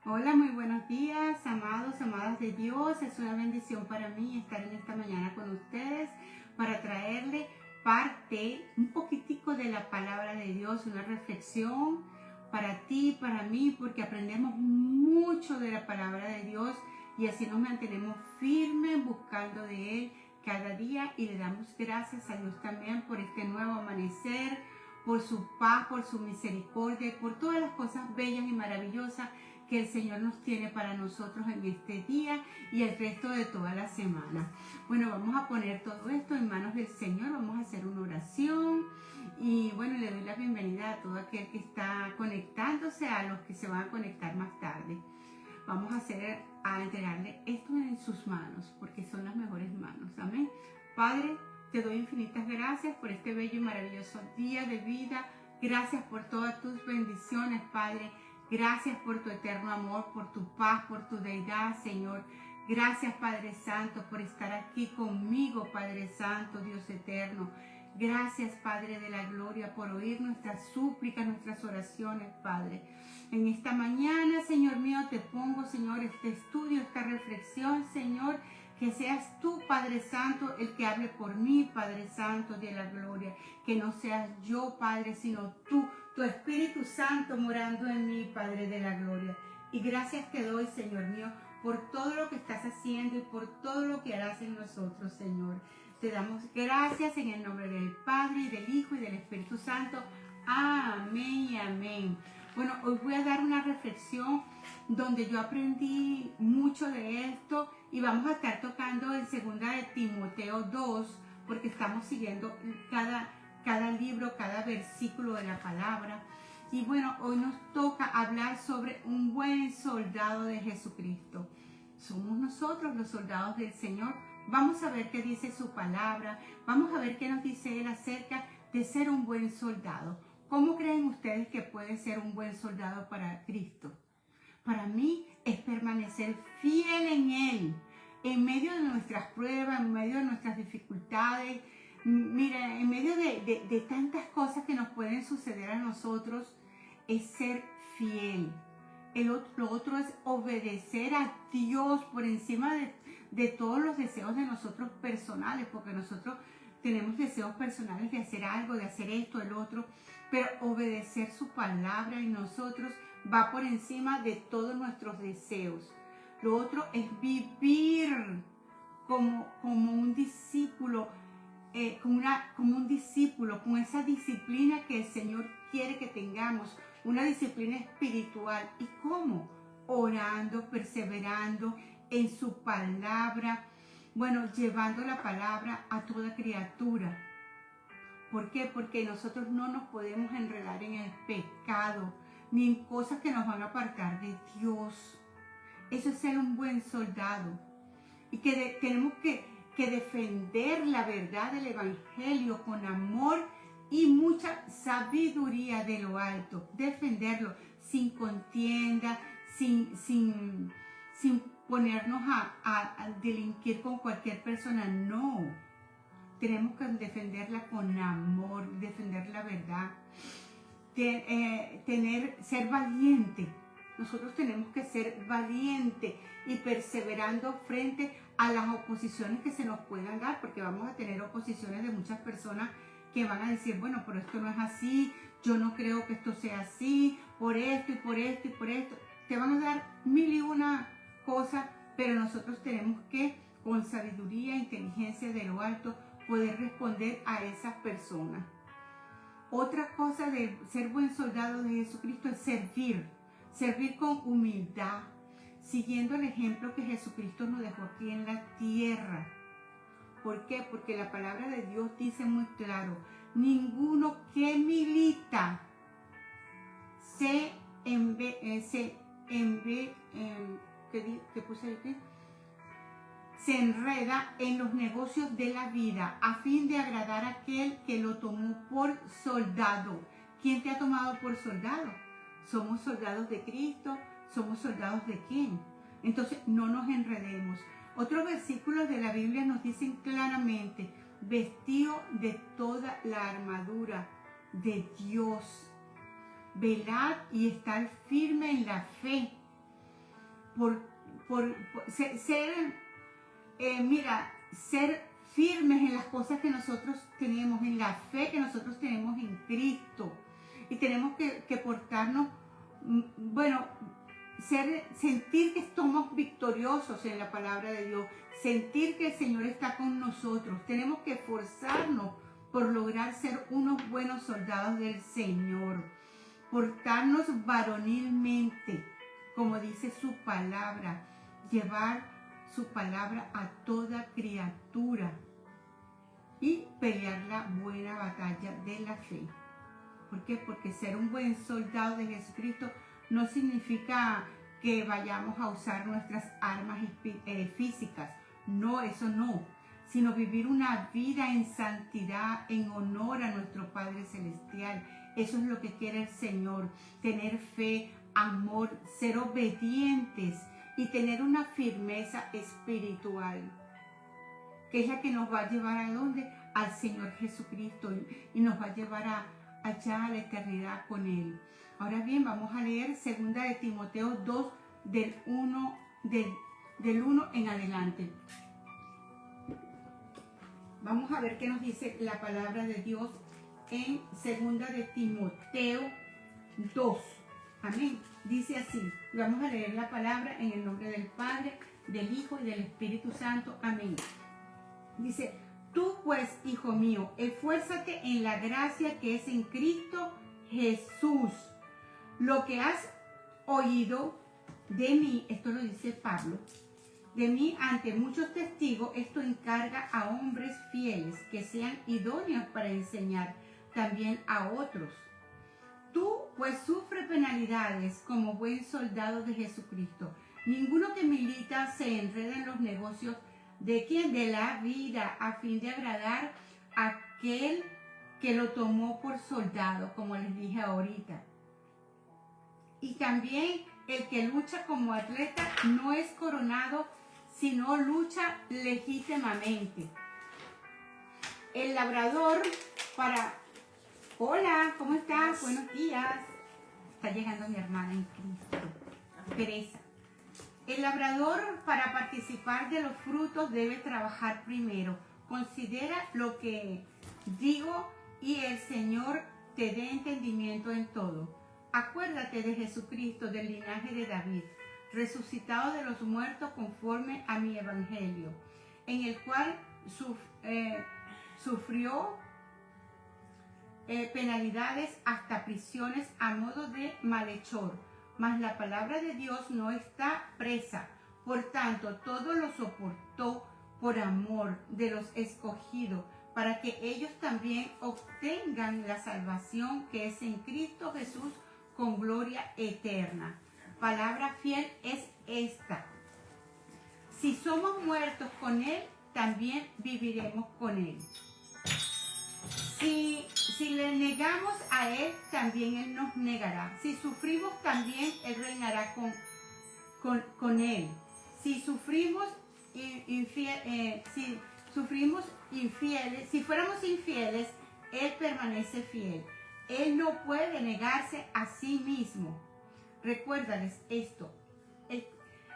Hola, muy buenos días, amados, amadas de Dios. Es una bendición para mí estar en esta mañana con ustedes para traerle un poquitico de la palabra de Dios, una reflexión para ti, para mí, porque aprendemos mucho de la palabra de Dios y así nos mantenemos firmes buscando de Él cada día y le damos gracias a Dios también por este nuevo amanecer, por su paz, por su misericordia y por todas las cosas bellas y maravillosas que el Señor nos tiene para nosotros en este día y el resto de toda la semana. Bueno, vamos a poner todo esto en manos del Señor, vamos a hacer una oración y bueno, le doy la bienvenida a todo aquel que está conectándose, a los que se van a conectar más tarde. Vamos a entregarle esto en sus manos, porque son las mejores manos. Amén. Padre, te doy infinitas gracias por este bello y maravilloso día de vida. Gracias por todas tus bendiciones, Padre. Gracias por tu eterno amor, por tu paz, por tu deidad, Señor. Gracias, Padre Santo, por estar aquí conmigo, Padre Santo, Dios eterno. Gracias, Padre de la gloria, por oír nuestras súplicas, nuestras oraciones, Padre. En esta mañana, Señor mío, te pongo, Señor, este estudio, esta reflexión, Señor, que seas tú, Padre Santo, el que hable por mí, Padre Santo de la gloria. Que no seas yo, Padre, sino tú, tu Espíritu Santo morando en mí, Padre de la gloria. Y gracias te doy, Señor mío, por todo lo que estás haciendo y por todo lo que harás en nosotros, Señor. Te damos gracias en el nombre del Padre, y del Hijo, y del Espíritu Santo. Amén y amén. Bueno, hoy voy a dar una reflexión donde yo aprendí mucho de esto y vamos a estar tocando en 2 de Timoteo 2, porque estamos siguiendo cada libro, cada versículo de la palabra. Y bueno, hoy nos toca hablar sobre un buen soldado de Jesucristo. Somos nosotros los soldados del Señor. Vamos a ver qué dice su palabra. Vamos a ver qué nos dice Él acerca de ser un buen soldado. ¿Cómo creen ustedes que puede ser un buen soldado para Cristo? Para mí es permanecer fiel en Él, en medio de nuestras pruebas, en medio de nuestras dificultades. Mira, en medio de tantas cosas que nos pueden suceder a nosotros, es ser fiel. Lo otro es obedecer a Dios por encima de todos los deseos de nosotros personales, porque nosotros tenemos deseos personales de hacer algo, de hacer esto, el otro, pero obedecer su palabra en nosotros va por encima de todos nuestros deseos. Lo otro es vivir como un discípulo, con esa disciplina que el Señor quiere que tengamos, una disciplina espiritual. ¿Y cómo? Orando, perseverando en su palabra, bueno, llevando la palabra a toda criatura. ¿Por qué? Porque nosotros no nos podemos enredar en el pecado, ni en cosas que nos van a apartar de Dios. Eso es ser un buen soldado. Y que tenemos que defender la verdad del Evangelio con amor y mucha sabiduría de lo alto. Defenderlo sin contienda, sin ponernos a delinquir con cualquier persona. No. Tenemos que defenderla con amor, defender la verdad. Ser valiente. Nosotros tenemos que ser valientes y perseverando frente a las oposiciones que se nos puedan dar, porque vamos a tener oposiciones de muchas personas que van a decir, bueno, pero esto no es así, yo no creo que esto sea así, por esto y por esto y por esto. Te van a dar mil y una cosas, pero nosotros tenemos que, con sabiduría e inteligencia de lo alto, poder responder a esas personas. Otra cosa de ser buen soldado de Jesucristo es servir con humildad, siguiendo el ejemplo que Jesucristo nos dejó aquí en la tierra. ¿Por qué? Porque la palabra de Dios dice muy claro, ninguno que milita se enreda en los negocios de la vida a fin de agradar a aquel que lo tomó por soldado. ¿Quién te ha tomado por soldado? Somos soldados de Cristo. ¿Somos soldados de quién? Entonces no nos enredemos. Otros versículos de la Biblia nos dicen claramente, vestido de toda la armadura de Dios. Velad y estar firme en la fe. ser firmes en las cosas que nosotros tenemos, en la fe que nosotros tenemos en Cristo. Y tenemos que portarnos, sentir que somos victoriosos en la palabra de Dios, sentir que el Señor está con nosotros. Tenemos que esforzarnos por lograr ser unos buenos soldados del Señor, portarnos varonilmente, como dice su palabra, llevar su palabra a toda criatura y pelear la buena batalla de la fe. ¿Por qué? Porque ser un buen soldado de Jesucristo no significa que vayamos a usar nuestras armas físicas. No, eso no. Sino vivir una vida en santidad, en honor a nuestro Padre Celestial. Eso es lo que quiere el Señor. Tener fe, amor, ser obedientes y tener una firmeza espiritual. Que es la que nos va a llevar ¿a dónde? Al Señor Jesucristo. Y nos va a llevar allá a la eternidad con Él. Ahora bien, vamos a leer 2 de Timoteo 2, del 1 en adelante. Vamos a ver qué nos dice la palabra de Dios en 2 de Timoteo 2. Amén. Dice así. Vamos a leer la palabra en el nombre del Padre, del Hijo y del Espíritu Santo. Amén. Dice: tú pues, hijo mío, esfuérzate en la gracia que es en Cristo Jesús. Lo que has oído de mí, esto lo dice Pablo, de mí ante muchos testigos, esto encarga a hombres fieles que sean idóneos para enseñar también a otros. Tú pues sufre penalidades como buen soldado de Jesucristo. Ninguno que milita se enreda en los negocios de quien de la vida a fin de agradar a aquel que lo tomó por soldado, como les dije ahorita. Y también el que lucha como atleta no es coronado, sino lucha legítimamente. El labrador para... Hola, ¿cómo estás? Buenos días. Está llegando mi hermana en Cristo, Teresa. El labrador, para participar de los frutos, debe trabajar primero. Considera lo que digo y el Señor te dé entendimiento en todo. Acuérdate de Jesucristo, del linaje de David, resucitado de los muertos conforme a mi evangelio, en el cual sufrió penalidades hasta prisiones a modo de malhechor. Mas la palabra de Dios no está presa. Por tanto, todo lo soportó por amor de los escogidos, para que ellos también obtengan la salvación que es en Cristo Jesús con gloria eterna. Palabra fiel es esta: si somos muertos con Él, también viviremos con Él. Si le negamos a Él, también Él nos negará. Si sufrimos, también Él reinará con Él. Si fuéramos infieles, Él permanece fiel. Él no puede negarse a sí mismo. Recuérdales esto: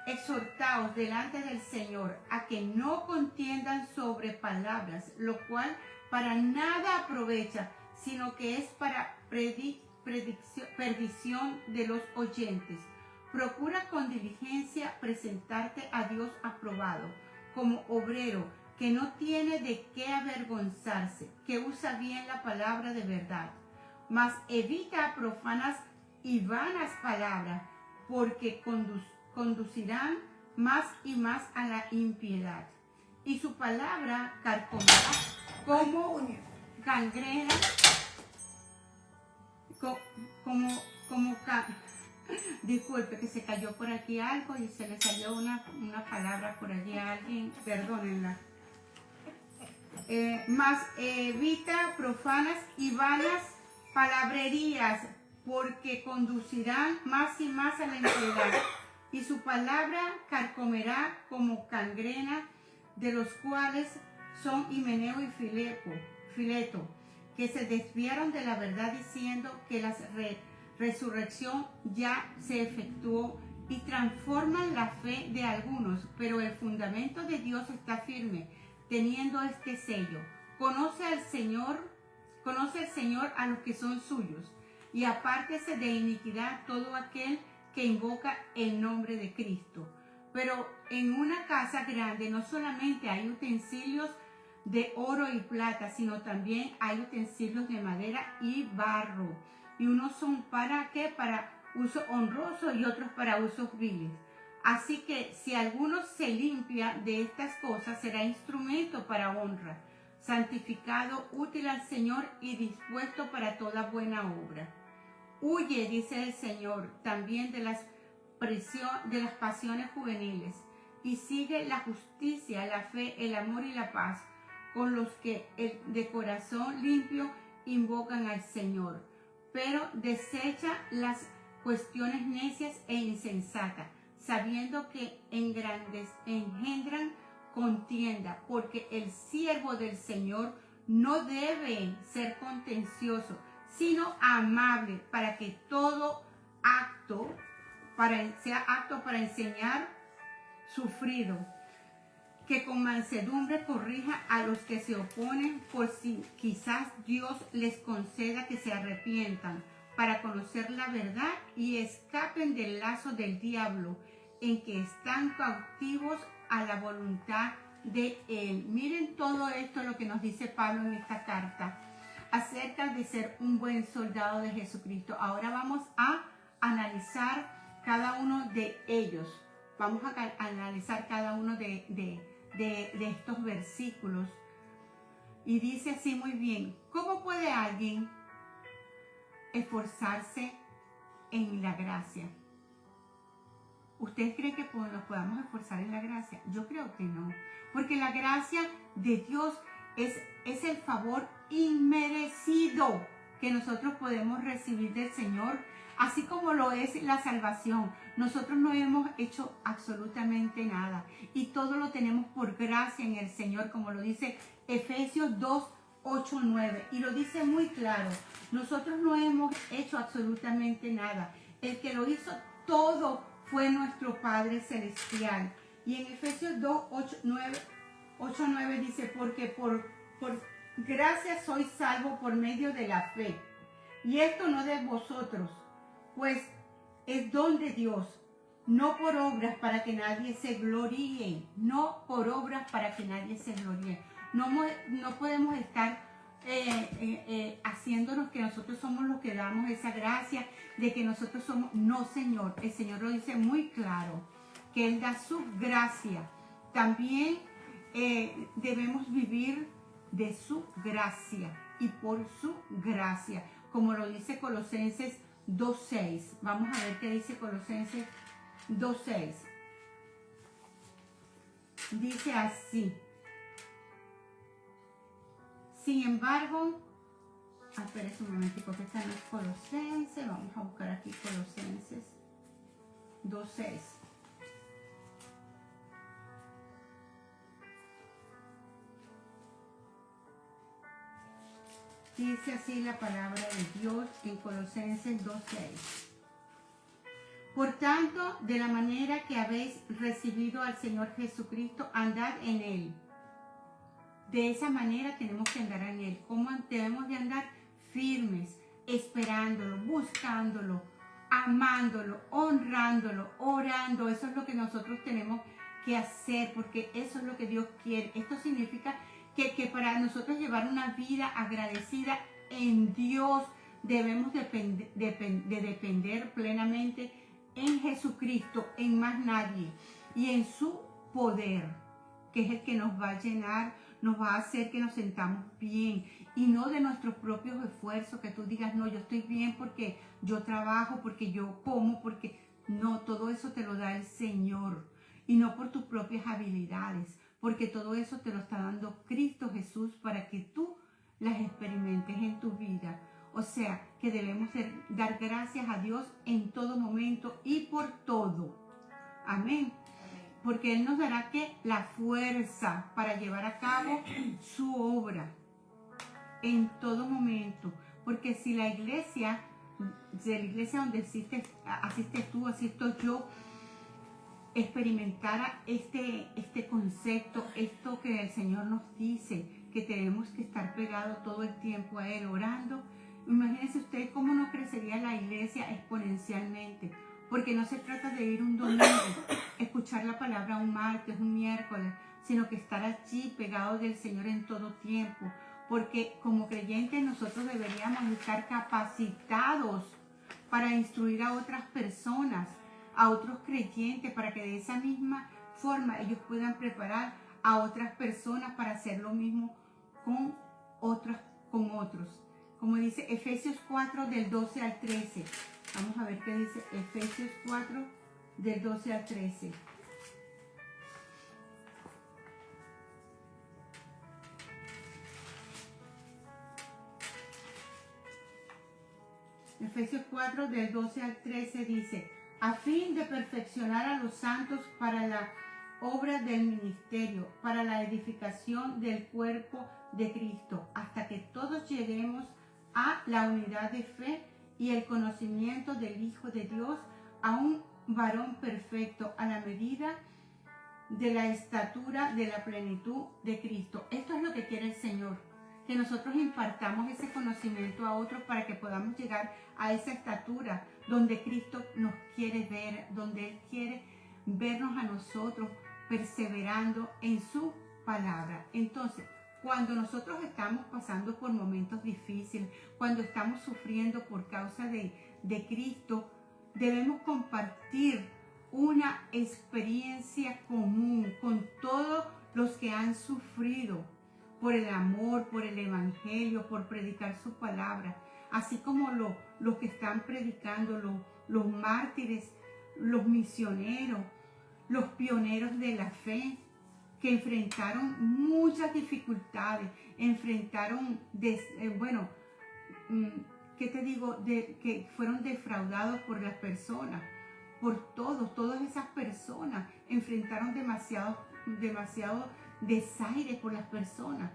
exhortaos delante del Señor a que no contiendan sobre palabras, lo cual para nada aprovecha, sino que es para perdición de los oyentes. Procura con diligencia presentarte a Dios aprobado, como obrero que no tiene de qué avergonzarse, que usa bien la palabra de verdad. Mas evita profanas y vanas palabras, porque conducirán más y más a la impiedad. Y su palabra carcomerá como gangrena, disculpe que se cayó por aquí algo y se le salió una palabra por allí a alguien, perdónenla. Más evita profanas y vanas palabrerías, porque conducirán más y más a la impiedad. Y su palabra carcomerá como gangrena, de los cuales son Himeneo y Fileto, que se desviaron de la verdad diciendo que la resurrección ya se efectuó y transforman la fe de algunos, pero el fundamento de Dios está firme, teniendo este sello. Conoce el Señor a los que son suyos, y apártese de iniquidad todo aquel que invoca el nombre de Cristo. Pero en una casa grande no solamente hay utensilios de oro y plata, sino también hay utensilios de madera y barro. Y unos son para qué, para uso honroso y otros para usos viles. Así que si alguno se limpia de estas cosas, será instrumento para honra, santificado, útil al Señor y dispuesto para toda buena obra. Huye, dice el Señor, también de las pasiones juveniles, y sigue la justicia, la fe, el amor y la paz, con los que de corazón limpio invocan al Señor. Pero desecha las cuestiones necias e insensatas, sabiendo que engendran contienda, porque el siervo del Señor no debe ser contencioso, sino amable, para que todo sea apto para enseñar, sufrido, que con mansedumbre corrija a los que se oponen, por si quizás Dios les conceda que se arrepientan, para conocer la verdad y escapen del lazo del diablo, en que están cautivos a la voluntad de él. Miren todo esto, lo que nos dice Pablo en esta carta, acerca de ser un buen soldado de Jesucristo. Ahora vamos a analizar cada uno de ellos. Vamos a analizar cada uno de estos versículos. Y dice así muy bien: ¿cómo puede alguien esforzarse en la gracia? ¿Usted cree que nos podamos esforzar en la gracia? Yo creo que no, porque la gracia de Dios es el favor inmerecido que nosotros podemos recibir del Señor, así como lo es la salvación. Nosotros no hemos hecho absolutamente nada y todo lo tenemos por gracia en el Señor, como lo dice Efesios 2, 8, 9, y lo dice muy claro. Nosotros no hemos hecho absolutamente nada. El que lo hizo todo fue nuestro Padre Celestial. Y en Efesios 2, 8, 9 dice: porque por gracia sois salvo por medio de la fe. Y esto no de vosotros, pues es don de Dios, no por obras para que nadie se gloríe. No por obras para que nadie se gloríe. No podemos estar haciéndonos que nosotros somos los que damos esa gracia, de que nosotros somos. No, Señor. El Señor lo dice muy claro, que Él da su gracia. También debemos vivir de su gracia y por su gracia, como lo dice Colosenses 2.6. Vamos a ver qué dice Colosenses 2.6. Dice así: sin embargo, espérese un momentico, que esta no es Colosenses. Vamos a buscar aquí Colosenses 2.6. Dice así la palabra de Dios en Colosenses 2.6. Por tanto, de la manera que habéis recibido al Señor Jesucristo, andad en Él. De esa manera tenemos que andar en Él. ¿Cómo debemos de andar? Firmes, esperándolo, buscándolo, amándolo, honrándolo, orando. Eso es lo que nosotros tenemos que hacer, porque eso es lo que Dios quiere. Esto significa que para nosotros llevar una vida agradecida en Dios, debemos de depender plenamente en Jesucristo, en más nadie, y en su poder, que es el que nos va a llenar, nos va a hacer que nos sentamos bien, y no de nuestros propios esfuerzos, que tú digas: no, yo estoy bien porque yo trabajo, porque yo como, porque no, todo eso te lo da el Señor, y no por tus propias habilidades, porque todo eso te lo está dando Cristo Jesús para que tú las experimentes en tu vida. O sea, que debemos dar gracias a Dios en todo momento y por todo. Amén. Porque Él nos dará la fuerza para llevar a cabo su obra en todo momento. Porque si de la iglesia donde asistes tú, asisto yo, experimentara este concepto, esto que el Señor nos dice, que tenemos que estar pegados todo el tiempo a Él orando, imagínense ustedes cómo no crecería la iglesia exponencialmente, porque no se trata de ir un domingo, escuchar la palabra un martes, un miércoles, sino que estar allí pegados del Señor en todo tiempo, porque como creyentes nosotros deberíamos estar capacitados para instruir a otras personas, a otros creyentes, para que de esa misma forma ellos puedan preparar a otras personas para hacer lo mismo con otros. Como dice Efesios 4 del 12 al 13. Vamos a ver qué dice Efesios 4 del 12 al 13. Efesios 4 del 12 al 13 dice: a fin de perfeccionar a los santos para la obra del ministerio, para la edificación del cuerpo de Cristo, hasta que todos lleguemos a la unidad de fe y el conocimiento del Hijo de Dios, a un varón perfecto, a la medida de la estatura de la plenitud de Cristo. Esto es lo que quiere el Señor, que nosotros impartamos ese conocimiento a otros para que podamos llegar a esa estatura donde Cristo nos quiere ver, donde Él quiere vernos a nosotros perseverando en su palabra. Entonces, cuando nosotros estamos pasando por momentos difíciles, cuando estamos sufriendo por causa de Cristo, debemos compartir una experiencia común con todos los que han sufrido por el amor, por el evangelio, por predicar su palabra, así como los que están predicando, los mártires, los misioneros, los pioneros de la fe, que enfrentaron muchas dificultades, enfrentaron, ¿qué te digo? Que fueron defraudados por las personas, por todas esas personas enfrentaron demasiado desaire por las personas.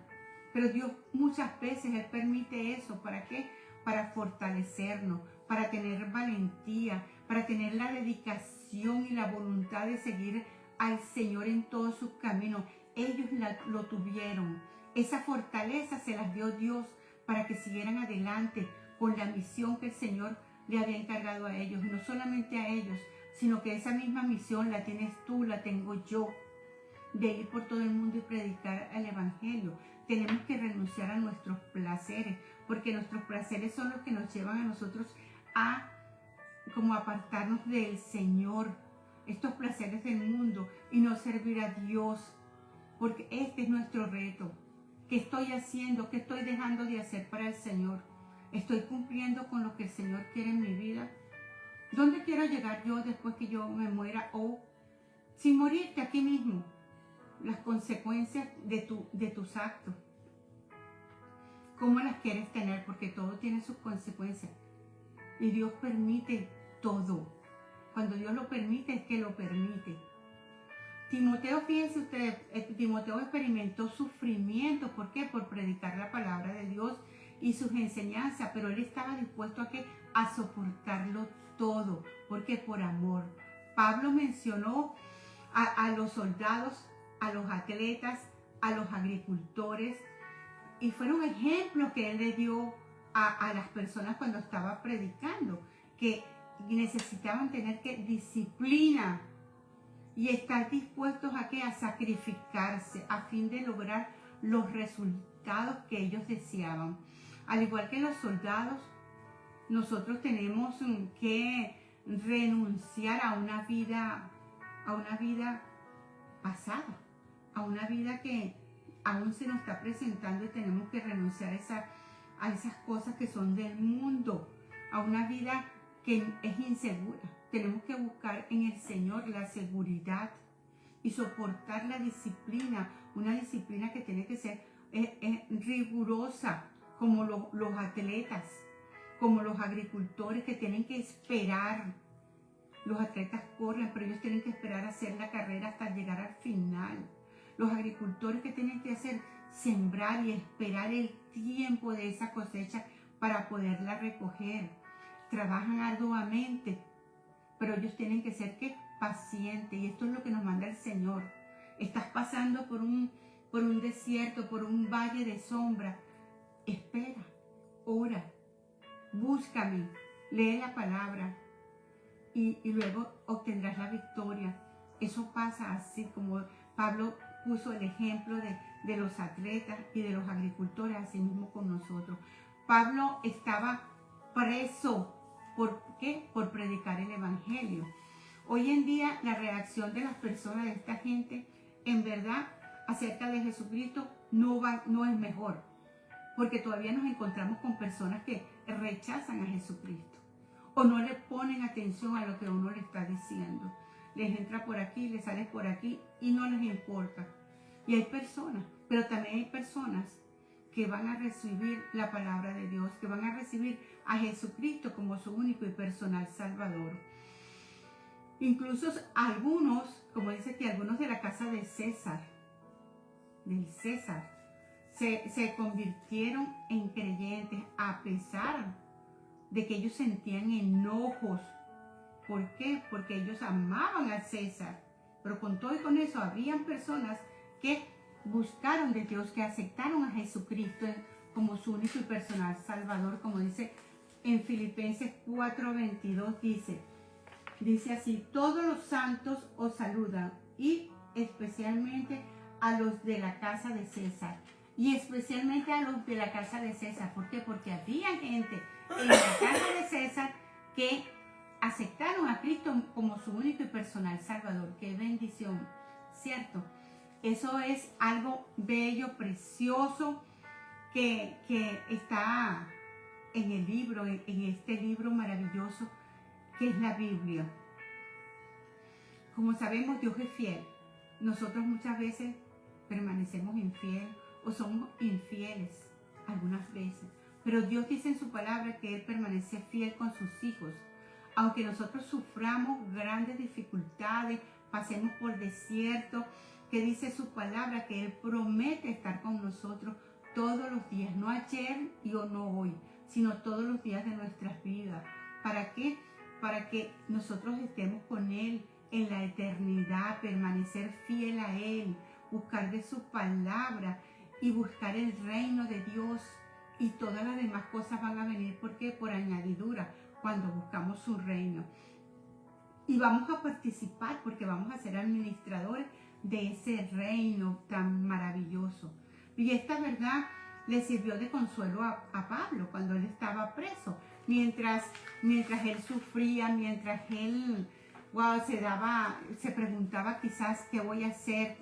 Pero Dios muchas veces Él permite eso. ¿Para qué? Para fortalecernos, para tener valentía, para tener la dedicación y la voluntad de seguir al Señor en todos sus caminos. Ellos lo tuvieron. Esa fortaleza se las dio Dios para que siguieran adelante con la misión que el Señor le había encargado a ellos. Y no solamente a ellos, sino que esa misma misión la tienes tú, la tengo yo, de ir por todo el mundo y predicar el evangelio. Tenemos que renunciar a nuestros placeres, porque nuestros placeres son los que nos llevan a nosotros a como apartarnos del Señor, estos placeres del mundo, y no servir a Dios, porque este es nuestro reto. ¿Qué estoy haciendo? ¿Qué estoy dejando de hacer para el Señor? ¿Estoy cumpliendo con lo que el Señor quiere en mi vida? ¿Dónde quiero llegar yo después que yo me muera? O sin morirte aquí mismo, las consecuencias de tus actos. ¿Cómo las quieres tener? Porque todo tiene sus consecuencias. Y Dios permite todo. Cuando Dios lo permite, es que lo permite. Timoteo, fíjense ustedes, Timoteo experimentó sufrimiento. ¿Por qué? Por predicar la palabra de Dios y sus enseñanzas, pero él estaba dispuesto a soportarlo todo. ¿Por qué? Por amor. Pablo mencionó a los soldados, a los atletas, a los agricultores, y fueron ejemplos que él le dio a las personas cuando estaba predicando, que necesitaban tener disciplina y estar dispuestos a sacrificarse a fin de lograr los resultados que ellos deseaban. Al igual que los soldados, nosotros tenemos que renunciar a una vida pasada, a una vida que aún se nos está presentando, y tenemos que renunciar a esas cosas que son del mundo, a una vida que es insegura. Tenemos que buscar en el Señor la seguridad y soportar la disciplina, una disciplina que tiene que ser rigurosa, como los atletas, como los agricultores que tienen que esperar. Los atletas corren, pero ellos tienen que esperar a hacer la carrera hasta llegar al final. Los agricultores que tienen que hacer, sembrar y esperar el tiempo de esa cosecha para poderla recoger. Trabajan arduamente, pero ellos tienen que ser paciente, y esto es lo que nos manda el Señor. Estás pasando por un desierto, por un valle de sombra. Espera, ora, búscame, lee la palabra y luego obtendrás la victoria. Eso pasa así como Pablo puso el ejemplo de los atletas y de los agricultores, así mismo con nosotros. Pablo estaba preso. ¿Por qué? Por predicar el evangelio. Hoy en día la reacción de las personas, de esta gente, en verdad, acerca de Jesucristo no es mejor, porque todavía nos encontramos con personas que rechazan a Jesucristo o no le ponen atención a lo que uno le está diciendo. Les entra por aquí, les sale por aquí y no les importa. Y hay personas, pero también hay personas que van a recibir la palabra de Dios, que van a recibir a Jesucristo como su único y personal Salvador. Incluso algunos, como dice que algunos de la casa de César, se convirtieron en creyentes a pesar de que ellos sentían enojos. ¿Por qué? Porque ellos amaban a César. Pero con todo y con eso, habían personas que buscaron de Dios, que aceptaron a Jesucristo como su único y personal Salvador, como dice en Filipenses 4:22, dice así: todos los santos os saludan, y especialmente a los de la casa de César. Y especialmente a los de la casa de César. ¿Por qué? Porque había gente en la casa de César que aceptaron a Cristo como su único y personal Salvador. ¡Qué bendición! ¿Cierto? Eso es algo bello, precioso, que está en el libro, en este libro maravilloso que es la Biblia. Como sabemos, Dios es fiel. Nosotros muchas veces permanecemos infieles o somos infieles algunas veces. Pero Dios dice en su palabra que Él permanece fiel con sus hijos. Aunque nosotros suframos grandes dificultades, pasemos por desierto, que dice su palabra que Él promete estar con nosotros todos los días, no ayer y no hoy, sino todos los días de nuestras vidas. ¿Para qué? Para que nosotros estemos con Él en la eternidad, permanecer fiel a Él, buscar de su palabra y buscar el reino de Dios, y todas las demás cosas van a venir. ¿Por qué? Por añadidura, cuando buscamos su reino. Y vamos a participar porque vamos a ser administradores de ese reino tan maravilloso. Y esta verdad le sirvió de consuelo a Pablo cuando él estaba preso. Mientras él sufría, mientras él se preguntaba quizás qué voy a hacer,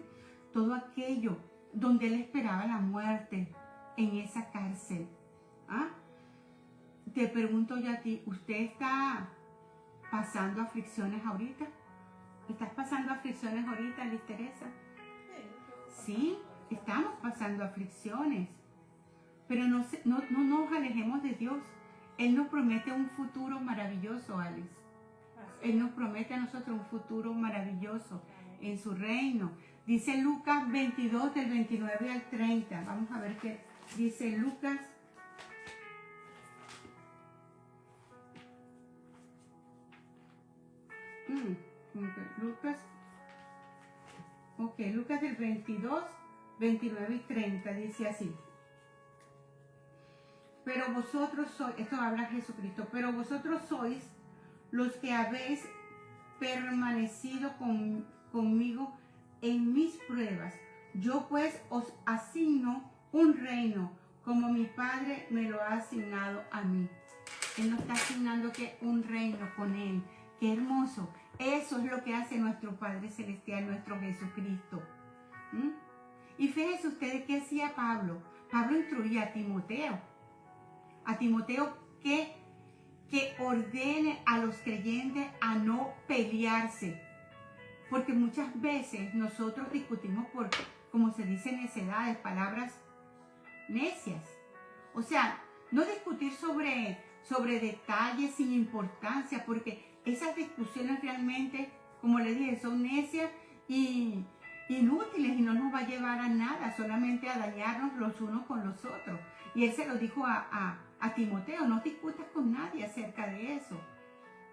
todo aquello donde él esperaba la muerte en esa cárcel. ¿Ah? Te pregunto yo a ti, ¿usted está pasando aflicciones ahorita? ¿Estás pasando aflicciones ahorita, Liz Teresa? Sí, estamos pasando aflicciones. Pero no nos alejemos de Dios. Él nos promete un futuro maravilloso, Alex. Él nos promete a nosotros un futuro maravilloso en su reino. Dice Lucas 22, del 29 al 30. Vamos a ver qué dice Lucas. Lucas del 22, 29 y 30 dice así: pero vosotros sois, esto habla Jesucristo, pero vosotros sois los que habéis permanecido conmigo en mis pruebas. Yo pues os asigno un reino, como mi Padre me lo ha asignado a mí. Él nos está asignando un reino con Él. ¡Qué hermoso! Eso es lo que hace nuestro Padre Celestial, nuestro Jesucristo. Y fíjense ustedes qué hacía Pablo. Pablo instruía a Timoteo que ordene a los creyentes a no pelearse. Porque muchas veces nosotros discutimos por, como se dice, necedades, palabras necias. O sea, no discutir sobre detalles sin importancia, porque esas discusiones realmente, como les dije, son necias y inútiles, y no nos va a llevar a nada, solamente a dañarnos los unos con los otros. Y él se lo dijo a Timoteo: no discutas con nadie acerca de eso.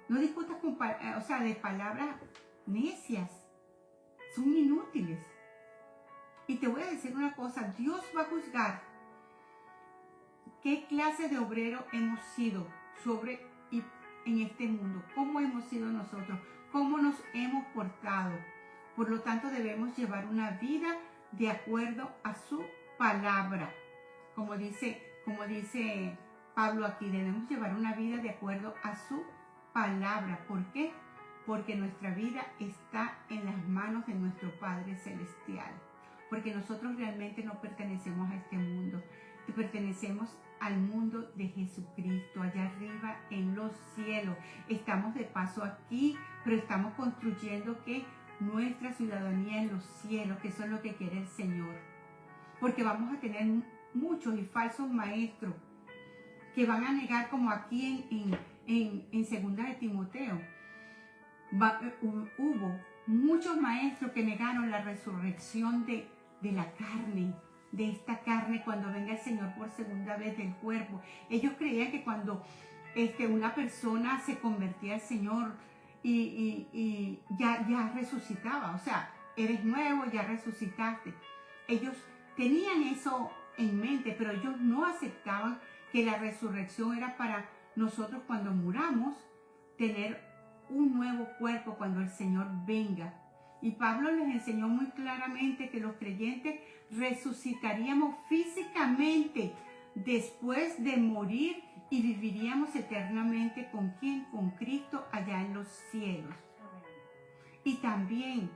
No discutas de palabras necias, son inútiles. Y te voy a decir una cosa, Dios va a juzgar qué clase de obrero hemos sido en este mundo, cómo hemos sido nosotros, cómo nos hemos portado. Por lo tanto, debemos llevar una vida de acuerdo a su palabra. Como dice Pablo aquí, debemos llevar una vida de acuerdo a su palabra. ¿Por qué? Porque nuestra vida está en las manos de nuestro Padre Celestial. Porque nosotros realmente no pertenecemos a este mundo. Pertenecemos al mundo de Jesucristo, allá arriba en los cielos. Estamos de paso aquí, pero estamos construyendo nuestra ciudadanía en los cielos, que eso es lo que quiere el Señor. Porque vamos a tener muchos y falsos maestros que van a negar, como aquí en segunda de Timoteo. Hubo muchos maestros que negaron la resurrección de la carne, de esta carne, cuando venga el Señor por segunda vez del cuerpo. Ellos creían que cuando una persona se convertía al Señor y ya resucitaba, o sea, eres nuevo, ya resucitaste. Ellos tenían eso en mente, pero ellos no aceptaban que la resurrección era para nosotros cuando muramos, tener un nuevo cuerpo cuando el Señor venga. Y Pablo les enseñó muy claramente que los creyentes resucitaríamos físicamente después de morir y viviríamos eternamente ¿con quién? Con Cristo allá en los cielos. Y también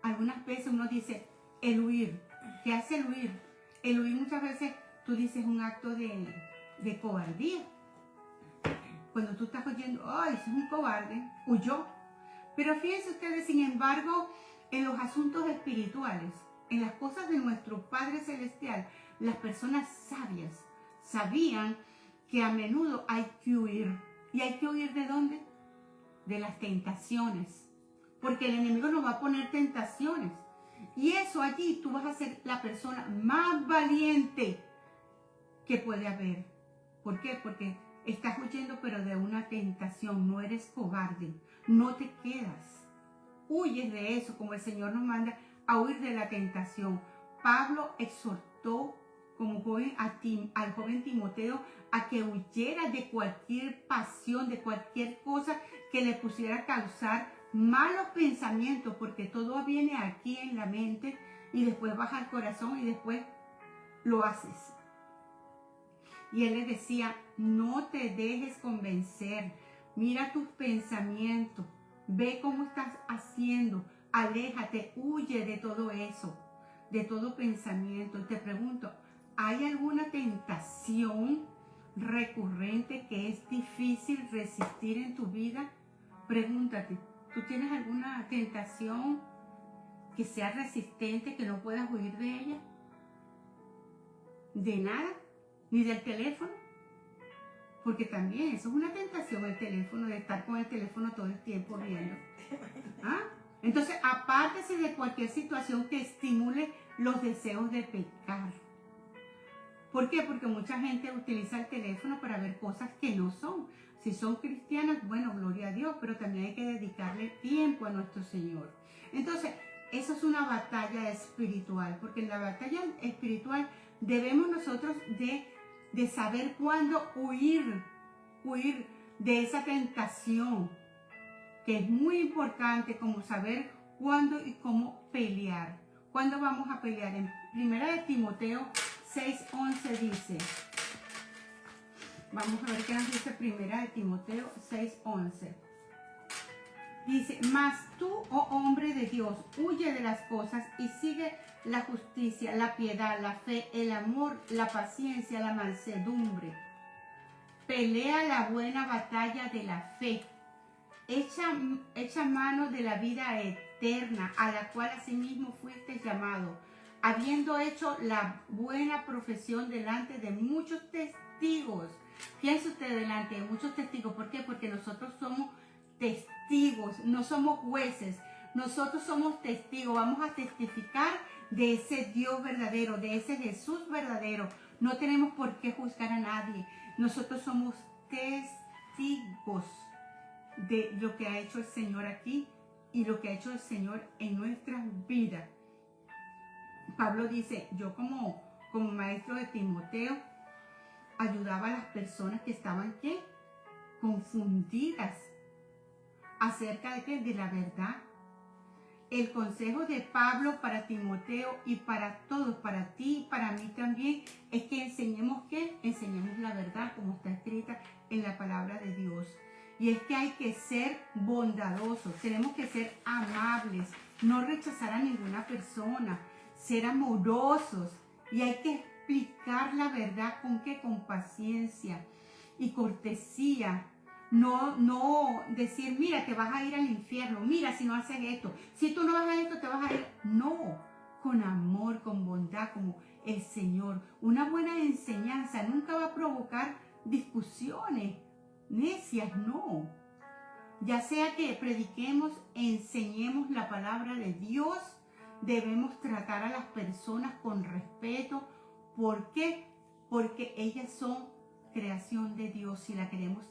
algunas veces uno dice el huir. ¿Qué hace el huir? El huir muchas veces tú dices un acto de cobardía. Cuando tú estás oyendo, ¡ay, es un cobarde! Huyó. Pero fíjense ustedes, sin embargo, en los asuntos espirituales, en las cosas de nuestro Padre Celestial, las personas sabias sabían que a menudo hay que huir. ¿Y hay que huir de dónde? De las tentaciones. Porque el enemigo nos va a poner tentaciones. Y eso allí tú vas a ser la persona más valiente que puede haber. ¿Por qué? Porque estás huyendo pero de una tentación, no eres cobarde, no te quedas. Huyes de eso, como el Señor nos manda a huir de la tentación. Pablo exhortó como joven al joven Timoteo a que huyera de cualquier pasión, de cualquier cosa que le pusiera a causar malos pensamientos, porque todo viene aquí en la mente y después baja al corazón y después lo haces. Y él le decía, no te dejes convencer, mira tus pensamientos, ve cómo estás haciendo, aléjate, huye de todo eso, de todo pensamiento. Te pregunto, ¿hay alguna tentación recurrente que es difícil resistir en tu vida? Pregúntate, ¿tú tienes alguna tentación que sea resistente, que no puedas huir de ella? ¿De nada? ¿Ni del teléfono? Porque también eso es una tentación, el teléfono, de estar con el teléfono todo el tiempo viendo. ¿Ah? Entonces, apártese de cualquier situación que estimule los deseos de pecar. ¿Por qué? Porque mucha gente utiliza el teléfono para ver cosas que no son. Si son cristianas, bueno, gloria a Dios, pero también hay que dedicarle tiempo a nuestro Señor. Entonces, eso es una batalla espiritual, porque en la batalla espiritual debemos nosotros de saber cuándo huir de esa tentación, que es muy importante, como saber cuándo y cómo pelear. ¿Cuándo vamos a pelear? En 1 de Timoteo 6:11 dice, vamos a ver qué nos dice 1 de Timoteo 6:11. Dice, mas tú, oh hombre de Dios, huye de las cosas y sigue la justicia, la piedad, la fe, el amor, la paciencia, la mansedumbre. Pelea la buena batalla de la fe. Echa mano de la vida eterna, a la cual asimismo fuiste llamado, habiendo hecho la buena profesión delante de muchos testigos. Fíjense usted, delante de muchos testigos. ¿Por qué? Porque nosotros somos testigos, no somos jueces. Nosotros somos testigos, vamos a testificar de ese Dios verdadero, de ese Jesús verdadero. No tenemos por qué juzgar a nadie. Nosotros somos testigos de lo que ha hecho el Señor aquí y lo que ha hecho el Señor en nuestras vidas. Pablo dice, yo como maestro de Timoteo, ayudaba a las personas que estaban, ¿qué? Confundidas acerca de ¿qué? De la verdad. El consejo de Pablo para Timoteo y para todos, para ti y para mí también, es que enseñemos ¿qué? Enseñemos la verdad como está escrita en la palabra de Dios. Y es que hay que ser bondadosos, tenemos que ser amables, no rechazar a ninguna persona, ser amorosos, y hay que explicar la verdad con qué, con paciencia y cortesía. No decir, mira, te vas a ir al infierno, mira, si no haces esto, si tú no vas a esto, te vas a ir. No, con amor, con bondad, como el Señor. Una buena enseñanza nunca va a provocar discusiones necias, no. Ya sea que prediquemos, enseñemos la palabra de Dios, debemos tratar a las personas con respeto. ¿Por qué? Porque ellas son creación de Dios y la queremos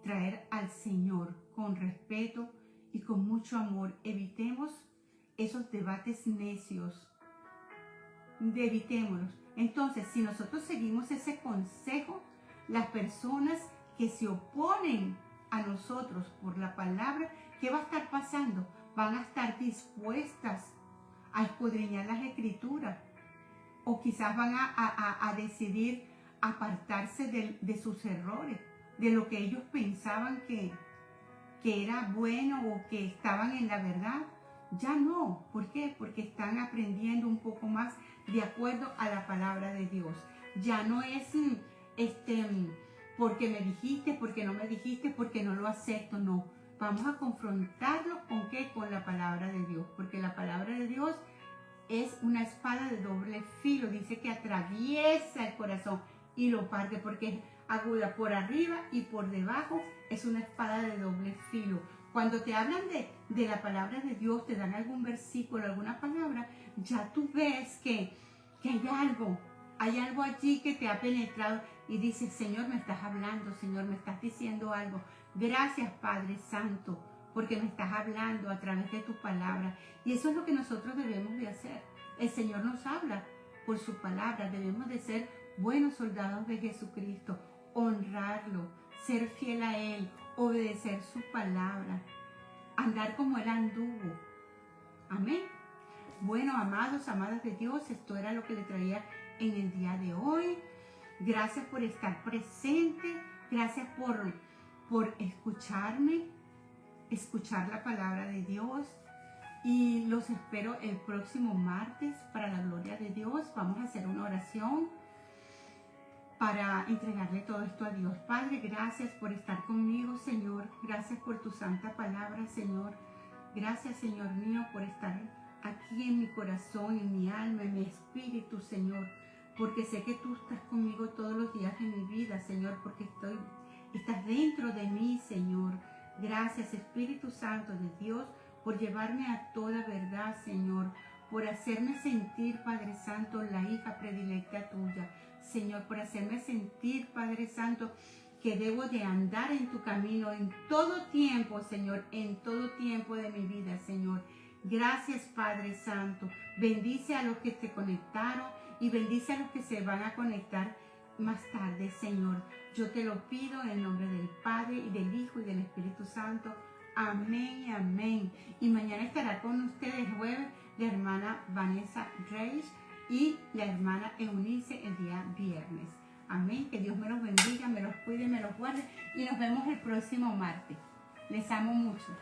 traer al Señor con respeto y con mucho amor. Evitemos esos debates necios. Evitémoslos. Entonces, si nosotros seguimos ese consejo, las personas que se oponen a nosotros por la palabra, ¿qué va a estar pasando? Van a estar dispuestas a escudriñar las escrituras, o quizás van a decidir apartarse de sus errores, de lo que ellos pensaban que era bueno o que estaban en la verdad. Ya no. ¿Por qué? Porque están aprendiendo un poco más de acuerdo a la palabra de Dios. Ya no es porque me dijiste, porque no me dijiste, porque no lo acepto. No. Vamos a confrontarlo con ¿qué? Con la palabra de Dios. Porque la palabra de Dios es una espada de doble filo. Dice que atraviesa el corazón y lo parte, porque es aguda por arriba y por debajo. Es una espada de doble filo. Cuando te hablan de la palabra de Dios, te dan algún versículo, alguna palabra, ya tú ves que hay algo allí que te ha penetrado y dices, Señor, me estás hablando, Señor, me estás diciendo algo. Gracias, Padre Santo, porque me estás hablando a través de tu palabra. Y eso es lo que nosotros debemos de hacer. El Señor nos habla por su palabra. Debemos de ser buenos soldados de Jesucristo, honrarlo, ser fiel a Él, obedecer su palabra, andar como Él anduvo. Amén. Bueno, amados, amadas de Dios, esto era lo que le traía en el día de hoy. Gracias por estar presente, gracias por escucharme, escuchar la palabra de Dios, y los espero el próximo martes para la gloria de Dios. Vamos a hacer una oración para entregarle todo esto a Dios. Padre, gracias por estar conmigo, Señor. Gracias por tu santa palabra, Señor. Gracias, Señor mío, por estar aquí en mi corazón, en mi alma, en mi espíritu, Señor. Porque sé que tú estás conmigo todos los días de mi vida, Señor, porque estás dentro de mí, Señor. Gracias, Espíritu Santo de Dios, por llevarme a toda verdad, Señor. Por hacerme sentir, Padre Santo, la hija predilecta tuya. Señor, por hacerme sentir, Padre Santo, que debo de andar en tu camino en todo tiempo, Señor, en todo tiempo de mi vida, Señor. Gracias, Padre Santo. Bendice a los que se conectaron y bendice a los que se van a conectar más tarde, Señor. Yo te lo pido en el nombre del Padre y del Hijo y del Espíritu Santo. Amén y amén. Y mañana estará con ustedes jueves la hermana Vanessa Reyes y la hermana Eunice el día viernes. Amén. Que Dios me los bendiga, me los cuide, me los guarde y nos vemos el próximo martes. Les amo mucho.